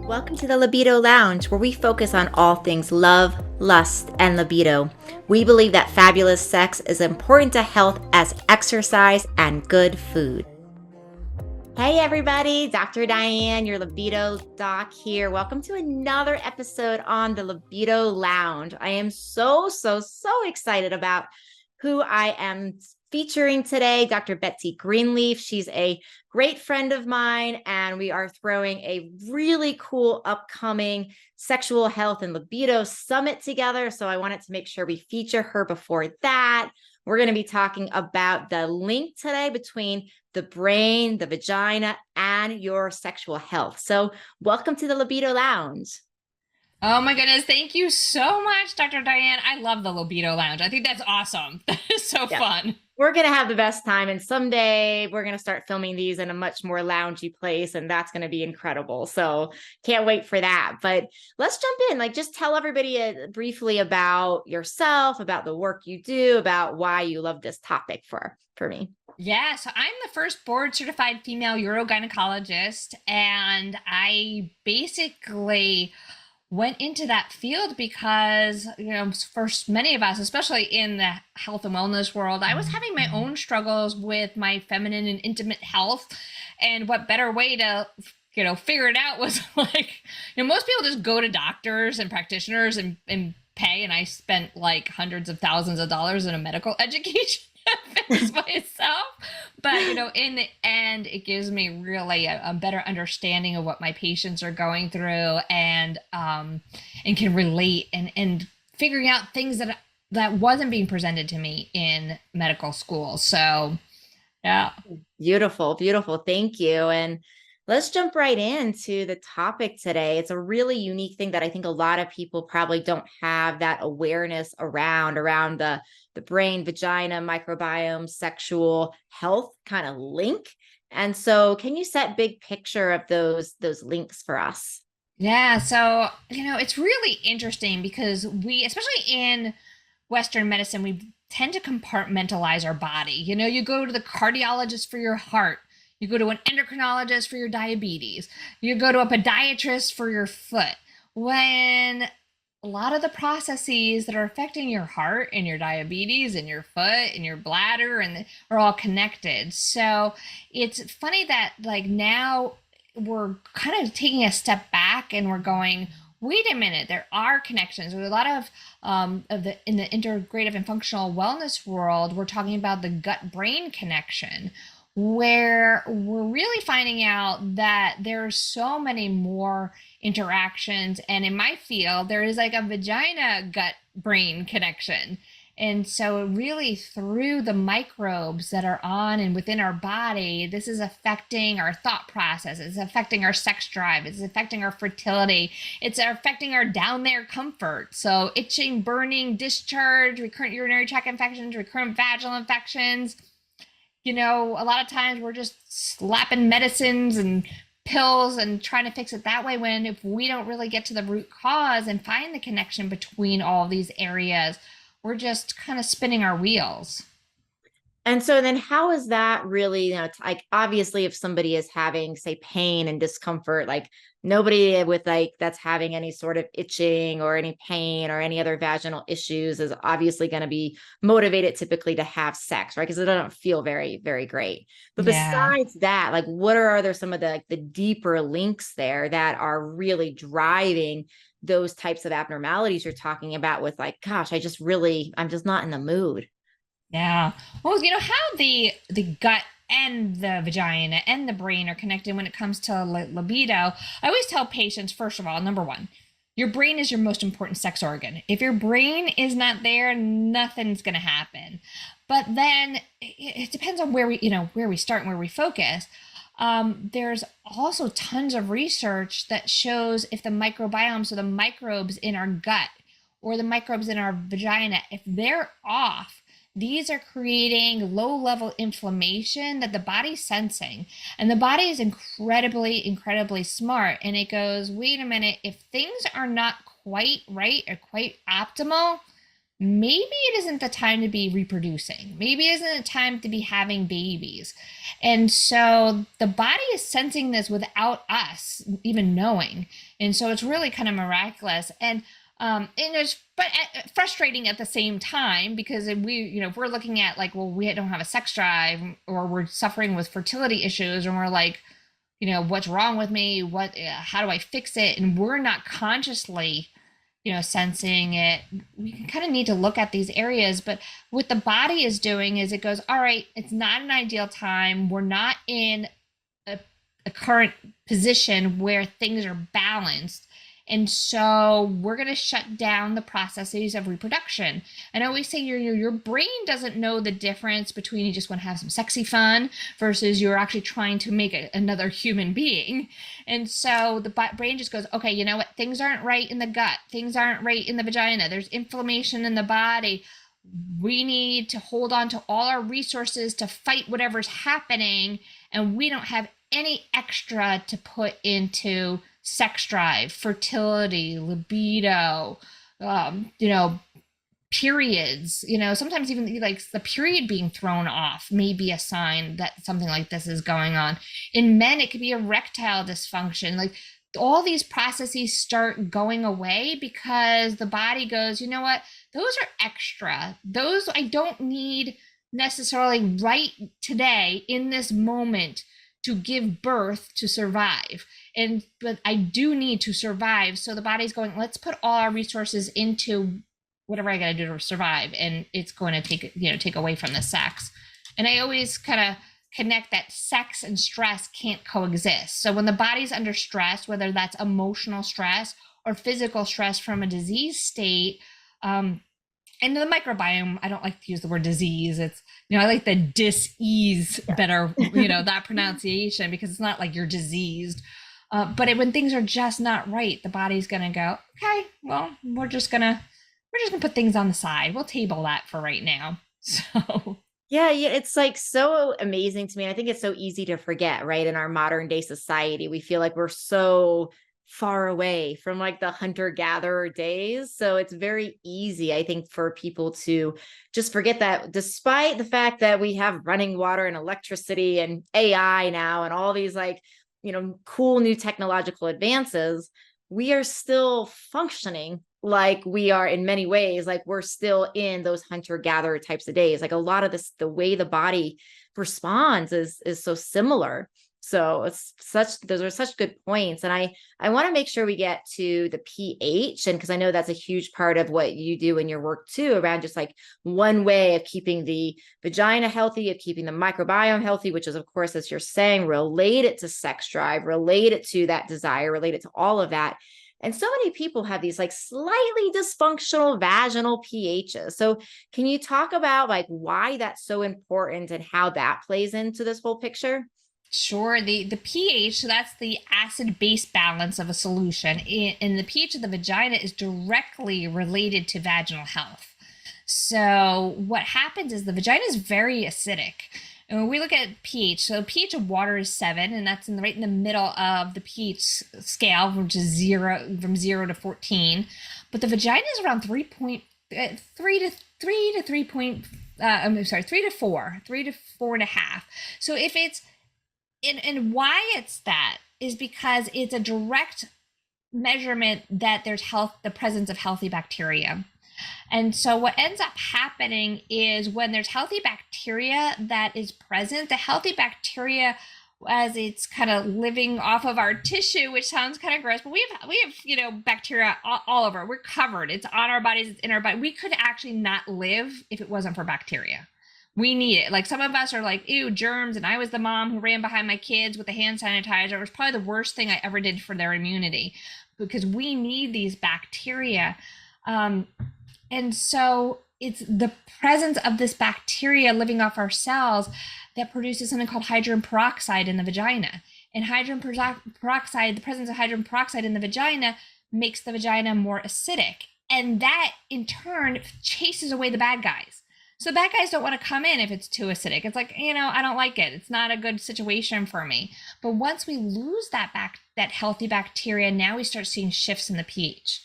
Welcome to the Libido Lounge, where we focus on all things love, lust, and libido. We believe that fabulous sex is important to health as exercise and good food. Hey everybody, Dr. Diane, your libido doc here. Welcome to another episode on the Libido Lounge. I am so excited about who I am featuring today, Dr. Betsy Greenleaf. She's a great friend of mine, and we are throwing a really cool upcoming sexual health and libido summit together. So I wanted to make sure we feature her before that. We're going to be talking about the link today between the brain, the vagina, and your sexual health. So welcome to the Libido Lounge. Oh my goodness. Thank you so much, Dr. Diane. I love the Libido Lounge. I think that's awesome. That is so fun. We're going to have the best time. And someday we're going to start filming these in a much more loungy place. And that's going to be incredible. So can't wait for that. But let's jump in. Just tell everybody briefly about yourself, about the work you do, about why you love this topic for me. Yeah, so I'm the first board certified female urogynecologist. And I basically went into that field because, for many of us, especially in the health and wellness world, I was having my own struggles with my feminine and intimate health. And what better way to, figure it out was most people just go to doctors and practitioners and pay. And I spent hundreds of thousands of dollars in a medical education fix myself. But, in the end, it gives me really a better understanding of what my patients are going through and can relate and figuring out things that wasn't being presented to me in medical school. So, yeah. Beautiful. Thank you. And let's jump right into the topic today. It's a really unique thing that I think a lot of people probably don't have that awareness around the brain, vagina, microbiome, sexual health kind of link. And so can you set big picture of those links for us? Yeah. So, it's really interesting because especially in Western medicine, we tend to compartmentalize our body. You go to the cardiologist for your heart. You go to an endocrinologist for your diabetes. You go to a podiatrist for your foot. When a lot of the processes that are affecting your heart and your diabetes and your foot and your bladder are all connected. So it's funny that now we're kind of taking a step back and we're going, wait a minute, there are connections. There's a lot of in the integrative and functional wellness world, we're talking about the gut-brain connection, where we're really finding out that there's so many more interactions. And in my field, there is a vagina gut brain connection. And so really through the microbes that are on and within our body, this is affecting our thought process. It's affecting our sex drive. It's affecting our fertility. It's affecting our down there comfort. So itching, burning, discharge, recurrent urinary tract infections, recurrent vaginal infections. A lot of times we're just slapping medicines and pills and trying to fix it that way, when if we don't really get to the root cause and find the connection between all of these areas, we're just kind of spinning our wheels. And so then how is that really, obviously if somebody is having, say, pain and discomfort, nobody with that's having any sort of itching or any pain or any other vaginal issues is obviously going to be motivated typically to have sex, right? Because they don't feel very, very great. But Yeah. besides that, what are there some of the deeper links there that are really driving those types of abnormalities you're talking about with gosh, I'm just not in the mood. Yeah. Well, how the gut and the vagina and the brain are connected when it comes to libido. I always tell patients, first of all, number one, your brain is your most important sex organ. If your brain is not there, nothing's going to happen. But then it depends on where we start and where we focus. There's also tons of research that shows if the microbiome, so the microbes in our gut or the microbes in our vagina, if they're off, these are creating low-level inflammation that the body's sensing. And the body is incredibly, incredibly smart. And it goes, wait a minute, if things are not quite right or quite optimal, maybe it isn't the time to be reproducing. Maybe it isn't the time to be having babies. And so the body is sensing this without us even knowing. And so it's really kind of miraculous. And it's frustrating at the same time, because if we're looking at like, well, we don't have a sex drive, or we're suffering with fertility issues, and we're like, what's wrong with me? How do I fix it? And we're not consciously sensing it. We kind of need to look at these areas. But what the body is doing is it goes, all right, it's not an ideal time. We're not in a current position where things are balanced. And so we're going to shut down the processes of reproduction. And I always say your brain doesn't know the difference between you just want to have some sexy fun versus you're actually trying to make another human being. And so the brain just goes, okay, you know what? Things aren't right in the gut. Things aren't right in the vagina. There's inflammation in the body. We need to hold on to all our resources to fight whatever's happening. And we don't have any extra to put into sex drive, fertility, libido, periods. Sometimes even like the period being thrown off may be a sign that something like this is going on. In men, it could be erectile dysfunction. Like all these processes start going away because the body goes, you know what? Those are extra. Those I don't need necessarily right today in this moment to give birth to survive. But I do need to survive. So the body's going, let's put all our resources into whatever I got to do to survive. And it's going to take away from the sex. And I always kind of connect that sex and stress can't coexist. So when the body's under stress, whether that's emotional stress or physical stress from a disease state, and the microbiome, I don't like to use the word disease. It's, I like the dis-ease better, that pronunciation, because it's not like you're diseased. But when things are just not right, the body's going to go, okay, well, we're just going to put things on the side. We'll table that for right now. So. Yeah, it's like so amazing to me. I think it's so easy to forget, right? In our modern day society, we feel like we're so far away from like the hunter-gatherer days. So it's very easy, I think, for people to just forget that, despite the fact that we have running water and electricity and AI now and all these like, cool new technological advances, we are still functioning like we are in many ways, like we're still in those hunter-gatherer types of days. Like a lot of this, the way the body responds is so similar. So those are such good points. And I want to make sure we get to the pH, and because I know that's a huge part of what you do in your work too, around just like one way of keeping the vagina healthy, of keeping the microbiome healthy, which is, of course, as you're saying, related to sex drive, related to that desire, related to all of that. And so many people have these like slightly dysfunctional vaginal pHs. So can you talk about like why that's so important and how that plays into this whole picture? Sure. The pH, so that's the acid-base balance of a solution, and the pH of the vagina is directly related to vaginal health. So what happens is the vagina is very acidic. And when we look at pH, so pH of water is 7, and that's right in the middle of the pH scale, which is from 0 to 14. But the vagina is around 3 to 4, 3 to 4.5. So if it's and why it's that is because it's a direct measurement that there's the presence of healthy bacteria. And so what ends up happening is when there's healthy bacteria that is present, the healthy bacteria, as it's kind of living off of our tissue, which sounds kind of gross, but we have bacteria all over. We're covered. It's on our bodies. It's in our body. We could actually not live if it wasn't for bacteria. We need it. Like some of us are like, ew, germs. And I was the mom who ran behind my kids with the hand sanitizer. It was probably the worst thing I ever did for their immunity, because we need these bacteria. And so it's the presence of this bacteria living off our cells that produces something called hydrogen peroxide in the vagina. And hydrogen peroxide, the presence of hydrogen peroxide in the vagina makes the vagina more acidic. And that in turn chases away the bad guys. So bad guys don't want to come in if it's too acidic. It's like, I don't like it. It's not a good situation for me. But once we lose that healthy bacteria, now we start seeing shifts in the pH.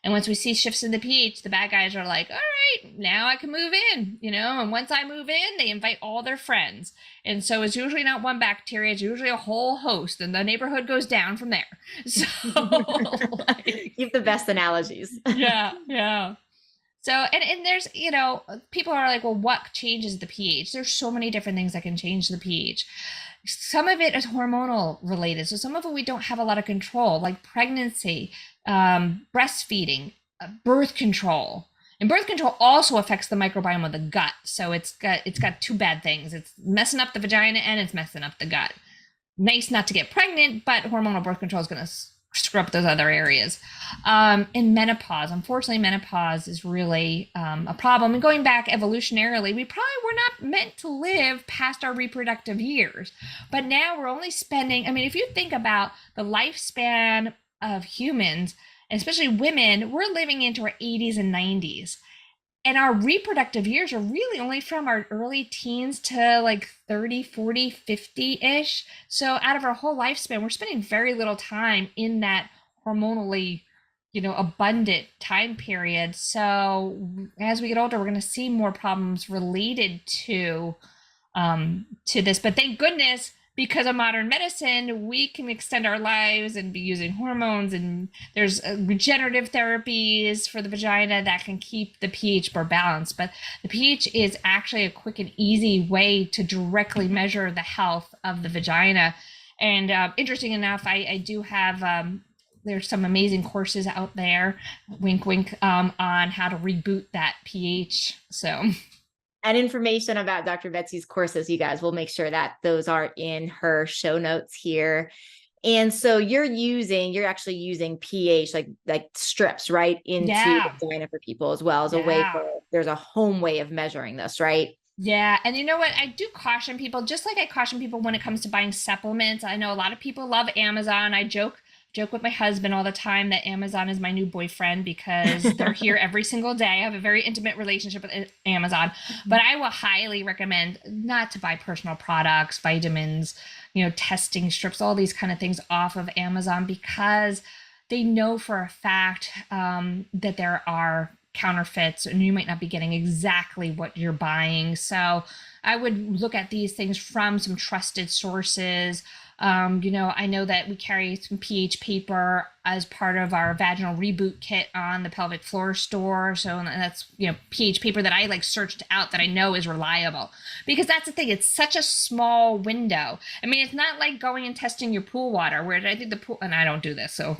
And once we see shifts in the pH, the bad guys are like, all right, now I can move in, and once I move in, they invite all their friends. And so it's usually not one bacteria, it's usually a whole host, and the neighborhood goes down from there. So like, Keep the best analogies. yeah, yeah. So, and there's, people are like, well, what changes the pH? There's so many different things that can change the pH. Some of it is hormonal related. So some of it we don't have a lot of control, like pregnancy, breastfeeding, birth control. And birth control also affects the microbiome of the gut. So it's got two bad things. It's messing up the vagina and it's messing up the gut. Nice not to get pregnant, but hormonal birth control is going to screw up those other areas. In menopause, unfortunately, menopause is really a problem. And going back evolutionarily, we probably were not meant to live past our reproductive years. But now we're only spending, if you think about the lifespan of humans, especially women, we're living into our 80s and 90s. And our reproductive years are really only from our early teens to like 30, 40, 50-ish. So out of our whole lifespan, we're spending very little time in that hormonally, abundant time period. So as we get older, we're going to see more problems related to this. But thank goodness, because of modern medicine, we can extend our lives and be using hormones, and there's regenerative therapies for the vagina that can keep the pH more balanced. But the pH is actually a quick and easy way to directly measure the health of the vagina. And interesting enough, I do have, there's some amazing courses out there, wink, wink, on how to reboot that pH. So... And information about Dr. Betsy's courses, you guys, we'll make sure that those are in her show notes here. And so you're actually using pH, like strips, right, into the vagina for people as well as a way there's a home way of measuring this, right? Yeah. And you know what? I do caution people, just like I caution people when it comes to buying supplements. I know a lot of people love Amazon. I joke with my husband all the time that Amazon is my new boyfriend because they're here every single day. I have a very intimate relationship with Amazon, but I will highly recommend not to buy personal products, vitamins, testing strips, all these kind of things off of Amazon, because they know for a fact that there are counterfeits and you might not be getting exactly what you're buying. So I would look at these things from some trusted sources. I know that we carry some pH paper as part of our vaginal reboot kit on the pelvic floor store. So that's, pH paper that I searched out that I know is reliable, because that's the thing. It's such a small window. It's not like going and testing your pool water, where I think the pool, and I don't do this, so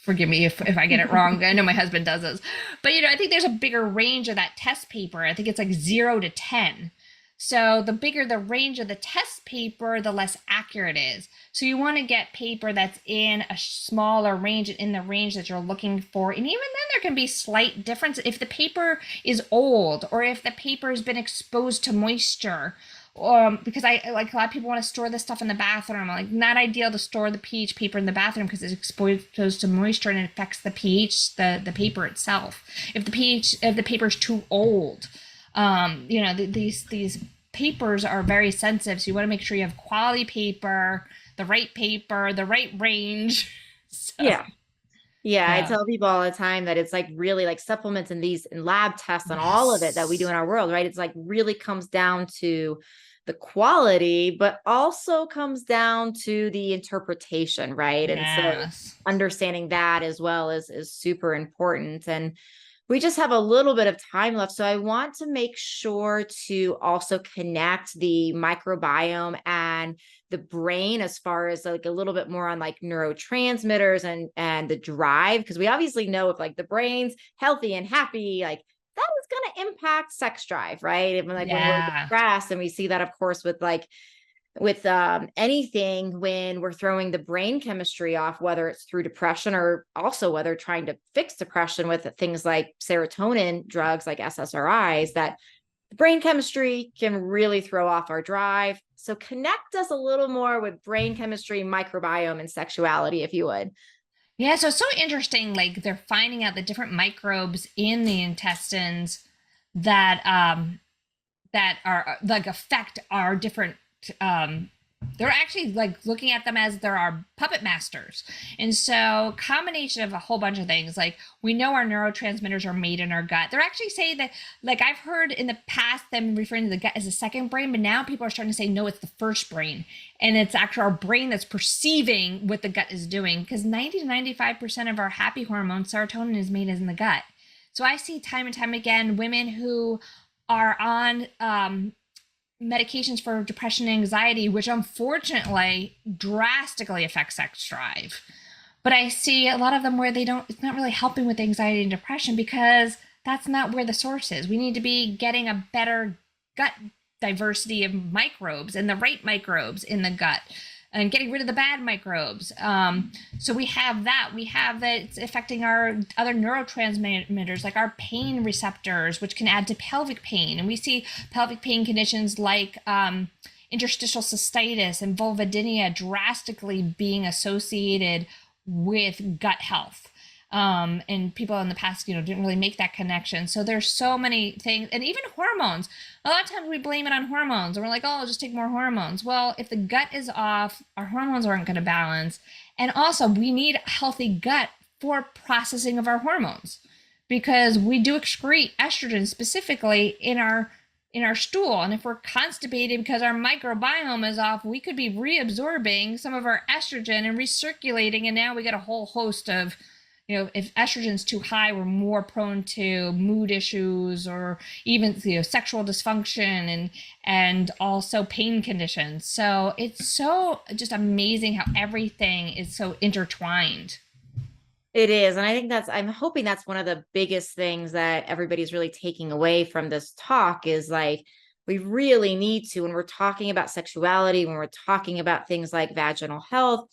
forgive me if I get it wrong. I know my husband does this, but I think there's a bigger range of that test paper. I think it's like 0 to 10. So the bigger the range of the test paper, the less accurate it is. So you want to get paper that's in a smaller range, in the range that you're looking for. And even then there can be slight difference if the paper is old or if the paper has been exposed to moisture. Because a lot of people want to store this stuff in the bathroom. Not ideal to store the pH paper in the bathroom because it's exposed to moisture and it affects the pH, the paper itself. If the paper is too old, these papers are very sensitive. So you want to make sure you have quality paper, the right range. So. Yeah. I tell people all the time that it's really supplements and these and lab tests and all of it that we do in our world, right? It's really comes down to the quality, but also comes down to the interpretation, right? Yes. And so understanding that as well is super important. And we just have a little bit of time left. So I want to make sure to also connect the microbiome and the brain as far as a little bit more on neurotransmitters and the drive. Because we obviously know if the brain's healthy and happy, that is going to impact sex drive, right? Even when we're depressed, and we see that, of course, with anything when we're throwing the brain chemistry off, whether it's through depression or also whether trying to fix depression with things like serotonin drugs like SSRIs, that the brain chemistry can really throw off our drive. So connect us a little more with brain chemistry, microbiome, and sexuality, if you would. Yeah, so it's so interesting. They're finding out the different microbes in the intestines that are affect our different They're actually like looking at them as they're our puppet masters. And so combination of a whole bunch of things, like we know our neurotransmitters are made in our gut. They're actually saying that, like I've heard in the past them referring to the gut as a second brain, but now people are starting to say, no, it's the first brain. And it's actually our brain that's perceiving what the gut is doing, because 90 to 95% of our happy hormone, serotonin, is made in the gut. So I see time and time again, women who are on medications for depression and anxiety, which unfortunately drastically affects sex drive. But I see a lot of them where it's not really helping with anxiety and depression, because that's not where the source is. We need to be getting a better gut diversity of microbes and the right microbes in the gut, and getting rid of the bad microbes. So we have that. We have that it's affecting our other neurotransmitters, like our pain receptors, which can add to pelvic pain. And we see pelvic pain conditions like interstitial cystitis and vulvodynia drastically being associated with gut health. And people in the past, didn't really make that connection. So there's so many things, and even hormones. A lot of times we blame it on hormones, and we're like, oh, I'll just take more hormones. Well, if the gut is off, our hormones aren't going to balance. And also, we need a healthy gut for processing of our hormones, because we do excrete estrogen specifically in our stool. And if we're constipated because our microbiome is off, we could be reabsorbing some of our estrogen and recirculating, and now we get a whole host of, if estrogen's too high, we're more prone to mood issues, or even sexual dysfunction and also pain conditions. So it's so just amazing how everything is so intertwined. It is. And I think I'm hoping that's one of the biggest things that everybody's really taking away from this talk, is like, we really need to, when we're talking about sexuality, when we're talking about things like vaginal health,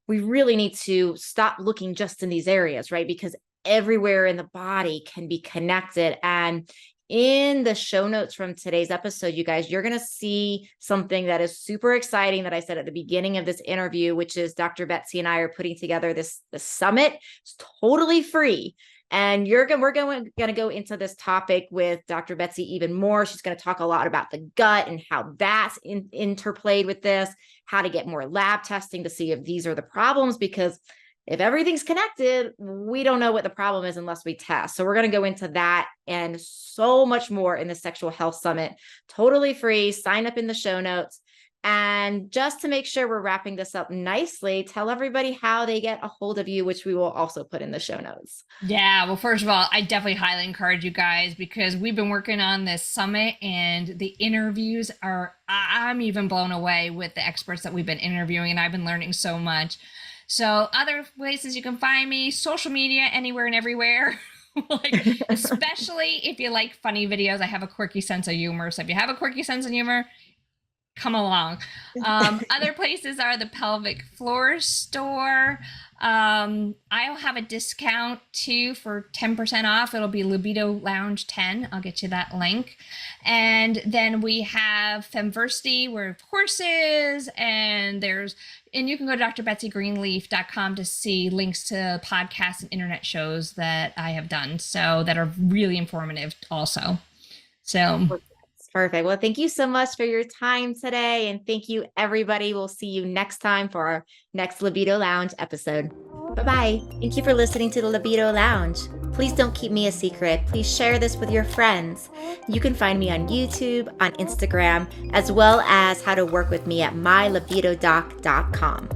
we really need to stop looking just in these areas, right? Because everywhere in the body can be connected. And in the show notes from today's episode, you guys, you're going to see something that is super exciting that I said at the beginning of this interview, which is Dr. Betsy and I are putting together this summit. It's totally free. And we're going to go into this topic with Dr. Betsy even more. She's going to talk a lot about the gut and how that's interplayed with this, how to get more lab testing to see if these are the problems, because if everything's connected, we don't know what the problem is unless we test. So we're going to go into that and so much more in the Sexual Health Summit, totally free. Sign up in the show notes. And just to make sure we're wrapping this up nicely, tell everybody how they get a hold of you, which we will also put in the show notes. Yeah, well, first of all, I definitely highly encourage you guys, because we've been working on this summit, and the interviews I'm even blown away with the experts that we've been interviewing, and I've been learning so much. So other places you can find me, social media, anywhere and everywhere. Like, especially if you like funny videos, I have a quirky sense of humor. So if you have a quirky sense of humor, come along. Other places are the Pelvic Floor Store. I'll have a discount too for 10% off. It'll be Libido Lounge 10. I'll get you that link. And then we have Femversity, where of courses, and you can go to drbetsygreenleaf.com to see links to podcasts and internet shows that I have done, so that are really informative also. So perfect. Well, thank you so much for your time today. And thank you, everybody. We'll see you next time for our next Libido Lounge episode. Bye-bye. Thank you for listening to the Libido Lounge. Please don't keep me a secret. Please share this with your friends. You can find me on YouTube, on Instagram, as well as how to work with me at mylibidodoc.com.